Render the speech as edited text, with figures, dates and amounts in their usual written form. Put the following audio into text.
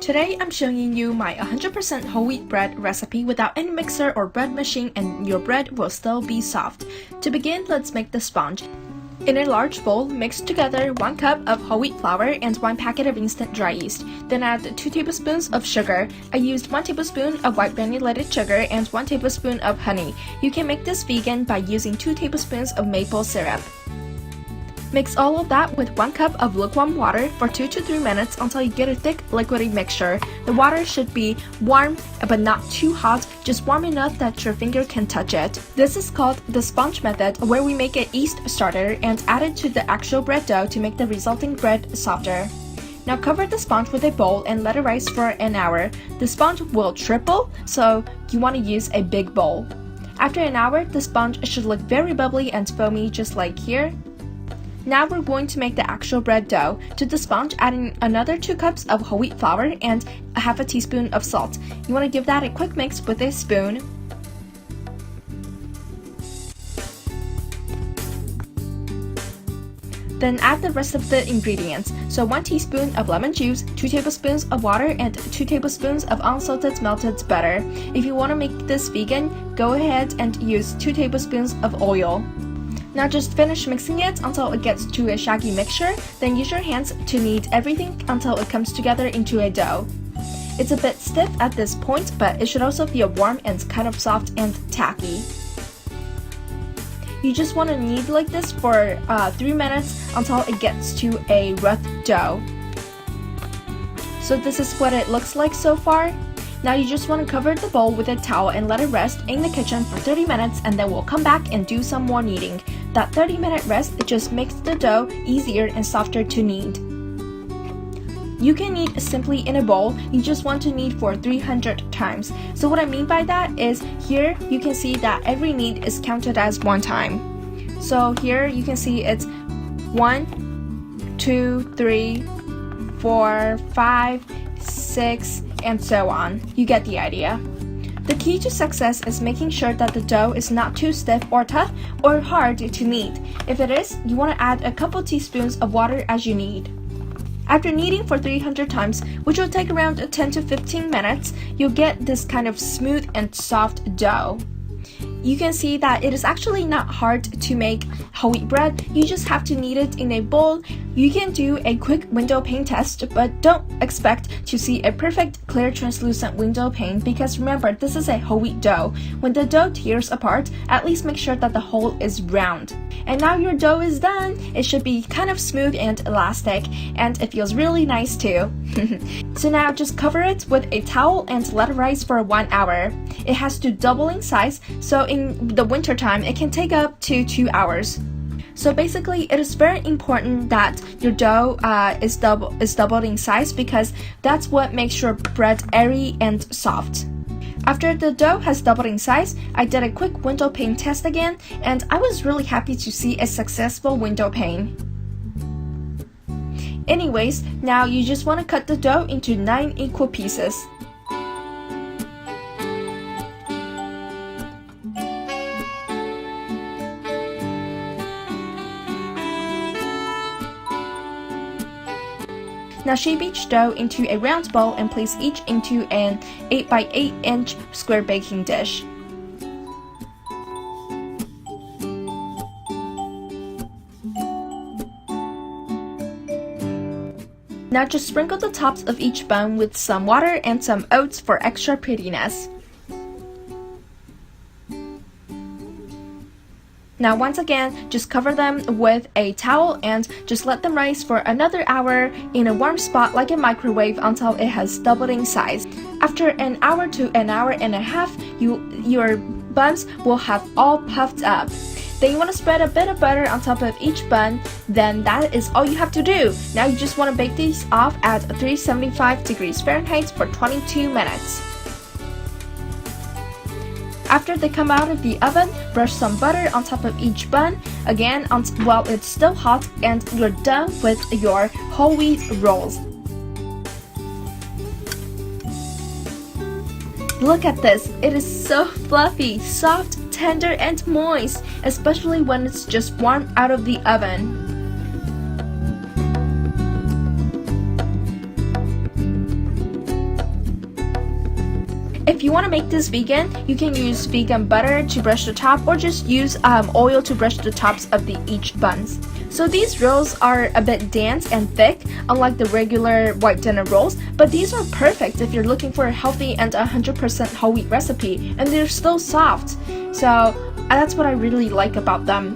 Today I'm showing you my 100% whole wheat bread recipe without any mixer or bread machine, and your bread will still be soft. To begin, let's make the sponge. In a large bowl, mix together 1 cup of whole wheat flour and 1 packet of instant dry yeast. Then add 2 tablespoons of sugar. I used 1 tablespoon of white granulated sugar and 1 tablespoon of honey. You can make this vegan by using 2 tablespoons of maple syrup. Mix all of that with 1 cup of lukewarm water for 2 to 3 minutes until you get a thick, liquidy mixture. The water should be warm but not too hot, just warm enough that your finger can touch it. This is called the sponge method, where we make a yeast starter and add it to the actual bread dough to make the resulting bread softer. Now cover the sponge with a bowl and let it rise for an hour. The sponge will triple, so you want to use a big bowl. After an hour, the sponge should look very bubbly and foamy, just like here. Now we're going to make the actual bread dough. To the sponge, adding another 2 cups of whole wheat flour and a half a teaspoon of salt. You want to give that a quick mix with a spoon. Then add the rest of the ingredients. So 1 teaspoon of lemon juice, 2 tablespoons of water, and 2 tablespoons of unsalted melted butter. If you want to make this vegan, go ahead and use 2 tablespoons of oil. Now just finish mixing it until it gets to a shaggy mixture, then use your hands to knead everything until it comes together into a dough. It's a bit stiff at this point, but it should also feel warm and kind of soft and tacky. You just want to knead like this for 3 minutes until it gets to a rough dough. So this is what it looks like so far. Now you just want to cover the bowl with a towel and let it rest in the kitchen for 30 minutes, and then we'll come back and do some more kneading. That 30-minute rest just makes the dough easier and softer to knead. You can knead simply in a bowl. You just want to knead for 300 times. So what I mean by that is, here you can see that every knead is counted as 1 time. So here you can see it's 1, 2, 3, 4, 5, 6, and so on. You get the idea. The key to success is making sure that the dough is not too stiff or tough or hard to knead. If it is, you want to add a couple teaspoons of water as you knead. After kneading for 300 times, which will take around 10 to 15 minutes, you'll get this kind of smooth and soft dough. You can see that it is actually not hard to make whole wheat bread. You just have to knead it in a bowl. You can do a quick window pane test, but don't expect to see a perfect, clear, translucent window pane, because remember, this is a whole wheat dough. When the dough tears apart, at least make sure that the hole is round. And now your dough is done. It should be kind of smooth and elastic, and it feels really nice too. So now just cover it with a towel and let it rise for 1 hour. It has to double in size, so in the winter time it can take up to 2 hours. So basically, it is very important that your dough is doubled in size, because that's what makes your bread airy and soft. After the dough has doubled in size, I did a quick window pane test again, and I was really happy to see a successful window pane. Anyways, now you just want to cut the dough into 9 equal pieces. Now shape each dough into a round ball and place each into an 8 by 8 inch square baking dish. Now just sprinkle the tops of each bun with some water and some oats for extra prettiness. Now once again, just cover them with a towel and just let them rise for another hour in a warm spot like a microwave until it has doubled in size. After an hour to an hour and a half, your buns will have all puffed up. Then you want to spread a bit of butter on top of each bun. Then that is all you have to do. Now you just want to bake these off at 375 degrees Fahrenheit for 22 minutes. After they come out of the oven, brush some butter on top of each bun, again while it's still hot, and you're done with your whole wheat rolls. Look at this, it is so fluffy, soft, tender, and moist, especially when it's just warm out of the oven. If you want to make this vegan, you can use vegan butter to brush the top or just use oil to brush the tops of each buns. So these rolls are a bit dense and thick, unlike the regular white dinner rolls, but these are perfect if you're looking for a healthy and 100% whole wheat recipe, and they're still soft. So that's what I really like about them.